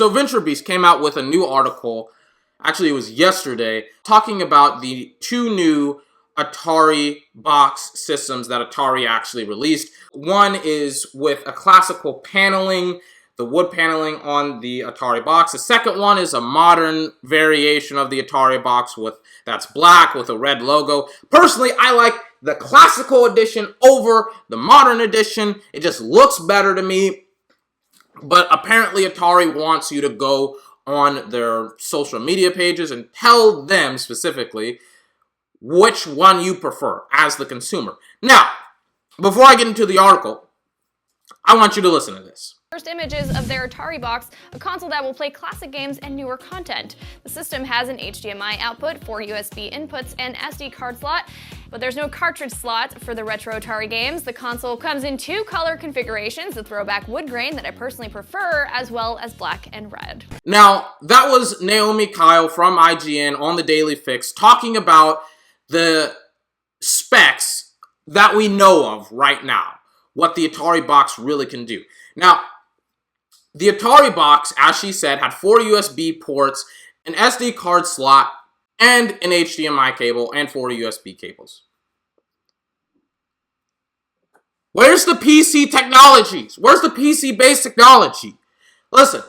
So VentureBeast came out with a new article, actually it was yesterday, talking about the 2 new Atari Box systems that Atari actually released. One is with a classical paneling, the wood paneling on the Atari Box. The second one is a modern variation of the Atari Box that's black with a red logo. Personally, I like the classical edition over the modern edition. It just looks better to me. But apparently Atari wants you to go on their social media pages and tell them specifically which one you prefer as the consumer. Now, before I get into the article, I want you to listen to this. First images of their Atari Box, a console that will play classic games and newer content. The system has an HDMI output, 4 USB inputs, and SD card slot, but there's no cartridge slot for the retro Atari games. The console comes in 2 color configurations, the throwback wood grain that I personally prefer, as well as black and red. Now, that was Naomi Kyle from IGN on the Daily Fix talking about the specs that we know of right now, what the Atari Box really can do. Now, the Atari Box, as she said, had 4 USB ports, an SD card slot, and an HDMI cable, and 4 USB cables. Where's the PC technologies? Where's the PC-based technology? Listen,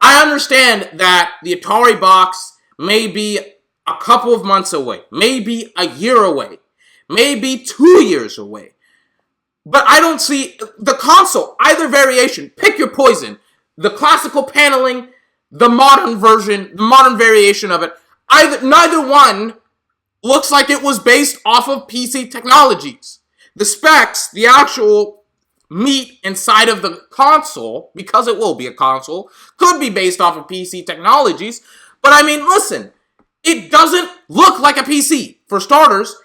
I understand that the Atari Box may be a couple of months away, maybe a year away, maybe 2 years away. But I don't see the console, either variation, pick your poison. The classical paneling, the modern version, the modern variation of it, neither one looks like it was based off of PC technologies. The specs, the actual meat inside of the console, because it will be a console, could be based off of PC technologies. But I mean, listen, it doesn't look like a PC, for starters.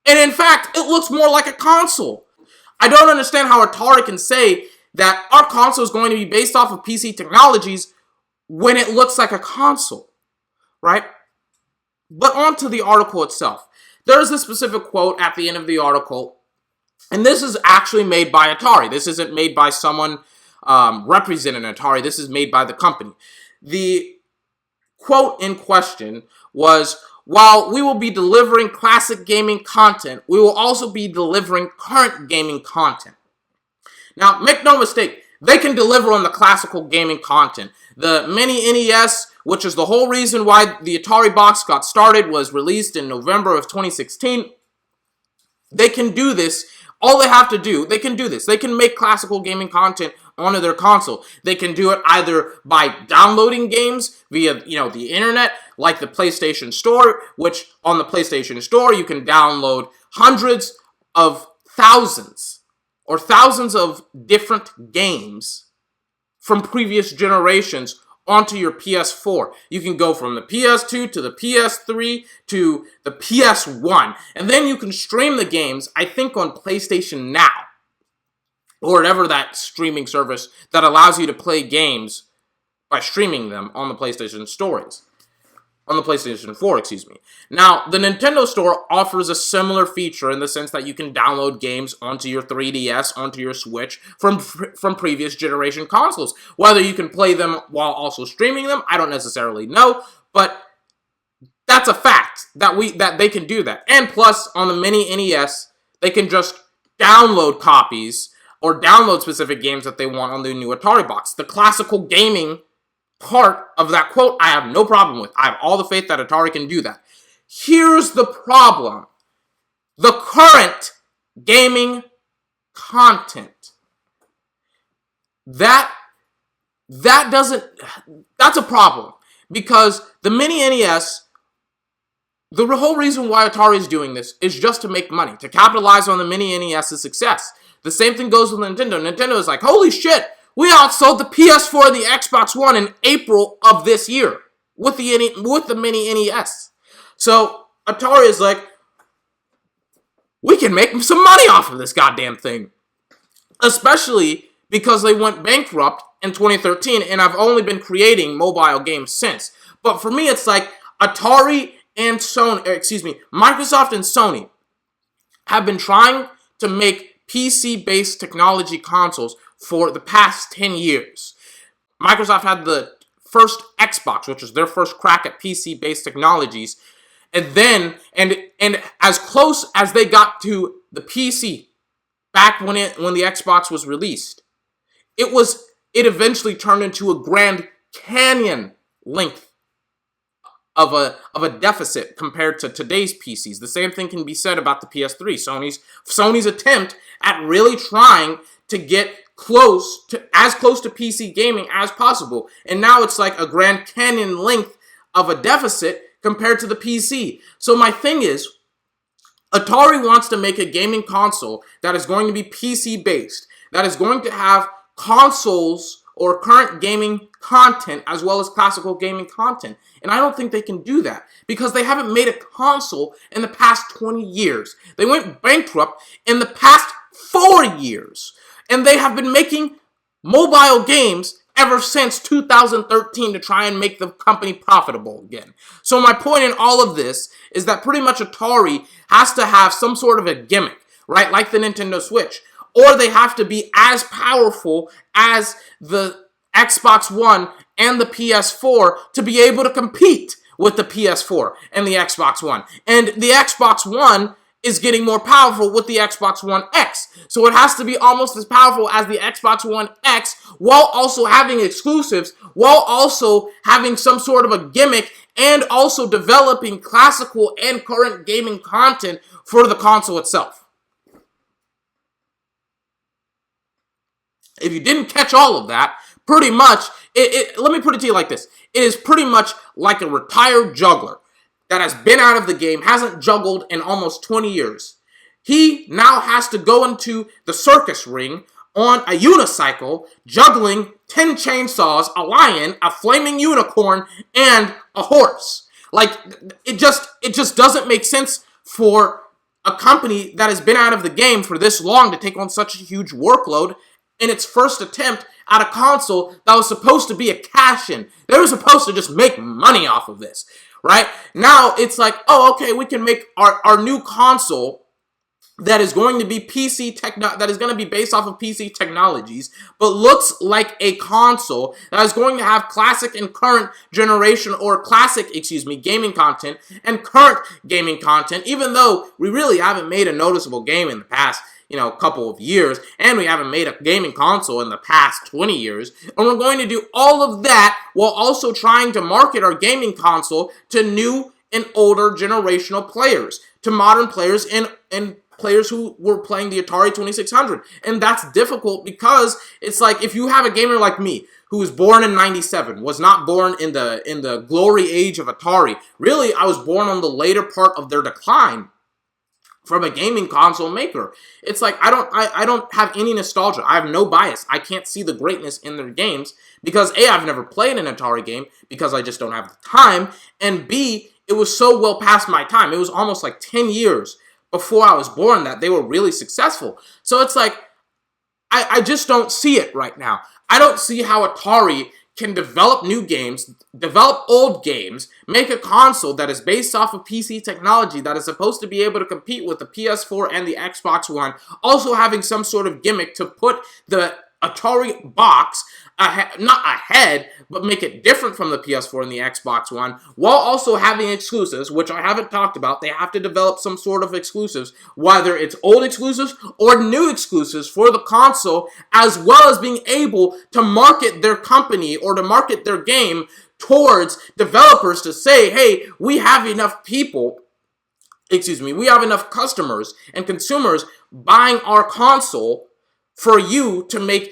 And in fact, it looks more like a console. I don't understand how Atari can say that our console is going to be based off of PC technologies when it looks like a console, right? But on to the article itself. There's a specific quote at the end of the article, and this is actually made by Atari. This isn't made by someone representing Atari. This is made by the company. The quote in question was, "While we will be delivering classic gaming content, we will also be delivering current gaming content." Now, make no mistake, they can deliver on the classical gaming content. The Mini NES, which is the whole reason why the Atari Box got started, was released in November of 2016. They can do this. All they have to do, they can do this. They can make classical gaming content onto their console. They can do it either by downloading games via, the internet, like the PlayStation Store, which on the PlayStation Store, you can download hundreds of thousands or thousands of different games from previous generations onto your PS4. You can go from the PS2 to the PS3 to the PS1. And then you can stream the games, I think, on PlayStation Now, or whatever that streaming service that allows you to play games by streaming them on the PlayStation Stores. On the PlayStation 4, excuse me. Now, the Nintendo Store offers a similar feature in the sense that you can download games onto your 3DS, onto your Switch, from previous generation consoles. Whether you can play them while also streaming them, I don't necessarily know, but that's a fact that they can do that. And plus, on the Mini NES, they can just download copies or download specific games that they want on the new Atari Box. The classical gaming part of that quote, I have no problem with. I have all the faith that Atari can do that. Here's the problem. The current gaming content. That's a problem. Because the Mini NES, the whole reason why Atari is doing this is just to make money, to capitalize on the Mini NES's success. The same thing goes with Nintendo. Nintendo is like, holy shit, we outsold the PS4 and the Xbox One in April of this year with the Mini NES. So Atari is like, we can make some money off of this goddamn thing. Especially because they went bankrupt in 2013 and I've only been creating mobile games since. But for me, it's like Atari and Microsoft and Sony have been trying to make PC-based technology consoles for the past 10 years. Microsoft had the first Xbox, which was their first crack at PC-based technologies. And then, and as close as they got to the PC back when the Xbox was released, it eventually turned into a Grand Canyon length of a deficit compared to today's PCs. The same thing can be said about the PS3. Sony's attempt at really trying to get as close to PC gaming as possible. And now it's like a Grand Canyon length of a deficit compared to the PC. So my thing is, Atari wants to make a gaming console that is going to be PC based, that is going to have consoles or current gaming content as well as classical gaming content. And I don't think they can do that because they haven't made a console in the past 20 years. They went bankrupt in the past 4 years. And they have been making mobile games ever since 2013 to try and make the company profitable again. So my point in all of this is that pretty much Atari has to have some sort of a gimmick, right? Like the Nintendo Switch. Or they have to be as powerful as the Xbox One and the PS4 to be able to compete with the PS4 and the Xbox One. And the Xbox One is getting more powerful with the Xbox One X. So it has to be almost as powerful as the Xbox One X while also having exclusives, while also having some sort of a gimmick and also developing classical and current gaming content for the console itself. If you didn't catch all of that, pretty much, let me put it to you like this. It is pretty much like a retired juggler that has been out of the game, hasn't juggled in almost 20 years. He now has to go into the circus ring on a unicycle, juggling 10 chainsaws, a lion, a flaming unicorn, and a horse. Like, it just doesn't make sense for a company that has been out of the game for this long to take on such a huge workload in its first attempt at a console that was supposed to be a cash-in. They were supposed to just make money off of this, right? Now it's like, oh, okay, we can make our new console that is going to be that is going to be based off of PC technologies, but looks like a console that is going to have classic and current generation, or gaming content and current gaming content, even though we really haven't made a noticeable game in the past couple of years, and we haven't made a gaming console in the past 20 years, and we're going to do all of that while also trying to market our gaming console to new and older generational players, to modern players and players who were playing the Atari 2600. And that's difficult because it's like, if you have a gamer like me, who was born in 97, was not born in the glory age of Atari. Really, I was born on the later part of their decline from a gaming console maker. It's like, I don't have any nostalgia. I have no bias. I can't see the greatness in their games because A, I've never played an Atari game because I just don't have the time, and B, it was so well past my time. It was almost like 10 years before I was born that they were really successful. So it's like, I just don't see it right now. I don't see how Atari can develop new games, develop old games, make a console that is based off of PC technology that is supposed to be able to compete with the PS4 and the Xbox One, also having some sort of gimmick to put the Atari Box not ahead, but make it different from the PS4 and the Xbox One, while also having exclusives, which I haven't talked about. They have to develop some sort of exclusives, whether it's old exclusives or new exclusives for the console, as well as being able to market their company or to market their game towards developers to say, hey, we have enough customers and consumers buying our console for you to make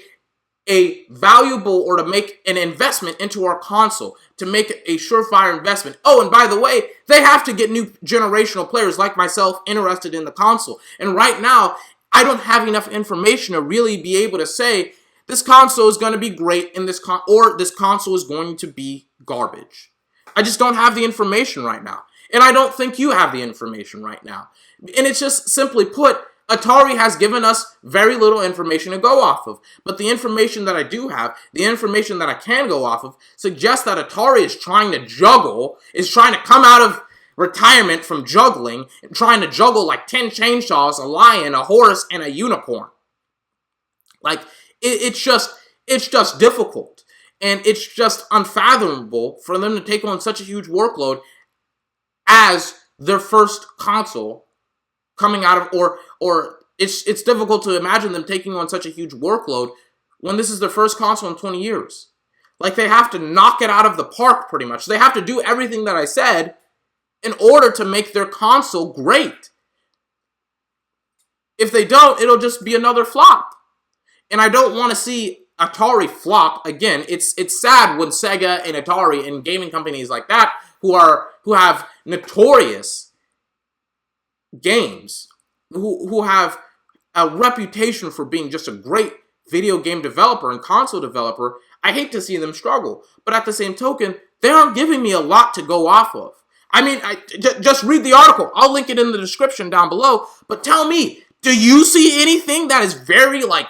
a valuable, or to make an investment into our console, to make a surefire investment. Oh, and by the way, they have to get new generational players like myself interested in the console. And right now, I don't have enough information to really be able to say this console is going to be great and this console is going to be garbage. I just don't have the information right now. And I don't think you have the information right now. And it's just simply put, Atari has given us very little information to go off of. But the information that I do have, the information that I can go off of, suggests that Atari is trying to juggle, is trying to come out of retirement from juggling, and trying to juggle like 10 chainsaws, a lion, a horse, and a unicorn. Like, it's just difficult. And it's just unfathomable for them to take on such a huge workload as their first console coming out of, or it's difficult to imagine them taking on such a huge workload when this is their first console in 20 years. Like, they have to knock it out of the park, pretty much. They have to do everything that I said in order to make their console great. If they don't, it'll just be another flop. And I don't want to see Atari flop again. It's sad when Sega and Atari and gaming companies like that who have notorious games, who have a reputation for being just a great video game developer and console developer, I hate to see them struggle. But at the same token, they aren't giving me a lot to go off of. I mean, just read the article. I'll link it in the description down below. But tell me, do you see anything that is very like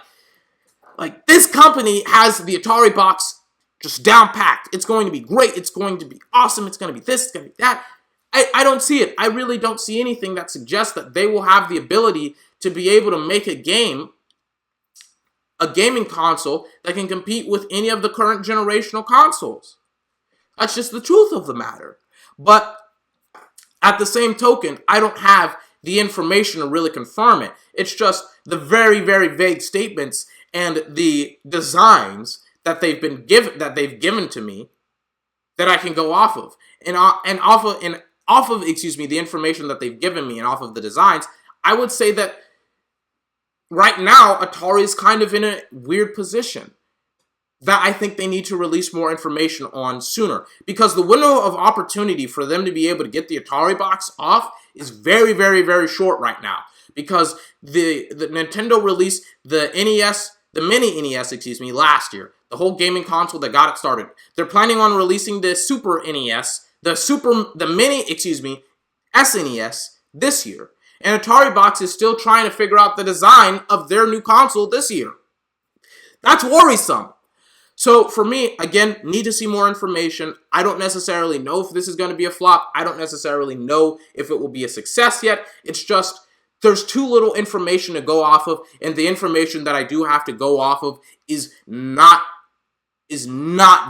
this company has the Atari Box just down packed? It's going to be great. It's going to be awesome. It's going to be this. It's going to be that. I don't see it. I really don't see anything that suggests that they will have the ability to be able to make a gaming console that can compete with any of the current generational consoles. That's just the truth of the matter. But at the same token, I don't have the information to really confirm it. It's just the very, very vague statements and the designs that they've given to me that I can go off of. And off of the information that they've given me and off of the designs, I would say that right now, Atari is kind of in a weird position that I think they need to release more information on sooner. Because the window of opportunity for them to be able to get the Atari Box off is very, very, very short right now. Because the Nintendo released the NES, the mini NES, last year. The whole gaming console that got it started. They're planning on releasing the Super NES, the mini SNES this year. And Atari Box is still trying to figure out the design of their new console this year. That's worrisome. So for me, again, need to see more information. I don't necessarily know if this is going to be a flop. I don't necessarily know if it will be a success yet. It's just there's too little information to go off of, and the information that I do have to go off of is not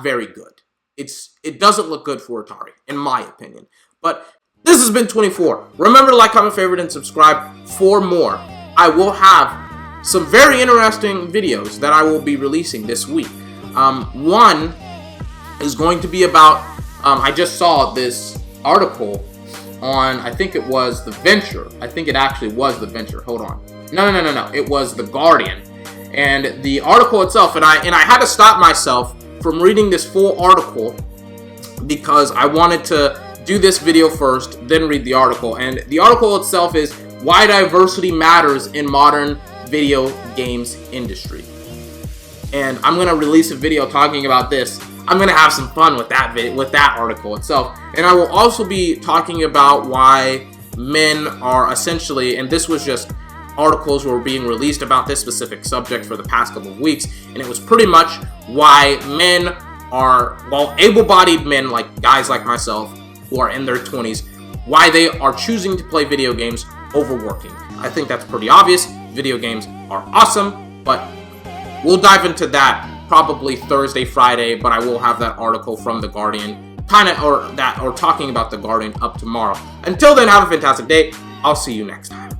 very good. It doesn't look good for Atari, in my opinion. But this has been 24. Remember to like, comment, favorite, and subscribe for more. I will have some very interesting videos that I will be releasing this week. One is going to be about, I just saw this article on, I think it was The Venture. I think it actually was The Venture. Hold on. No. It was The Guardian. And the article itself, and I had to stop myself from reading this full article because I wanted to do this video first, then read the article. And the article itself is Why Diversity Matters in Modern Video Games Industry. And I'm going to release a video talking about this. I'm going to have some fun with that article itself. And I will also be talking about why men are essentially, and this was just articles were being released about this specific subject for the past couple of weeks, and it was pretty much why men are, well, able-bodied men, like guys like myself, who are in their 20s, why they are choosing to play video games over working. I think that's pretty obvious. Video games are awesome, but we'll dive into that probably Thursday, Friday, but I will have that article from The Guardian, or talking about The Guardian up tomorrow. Until then, have a fantastic day. I'll see you next time.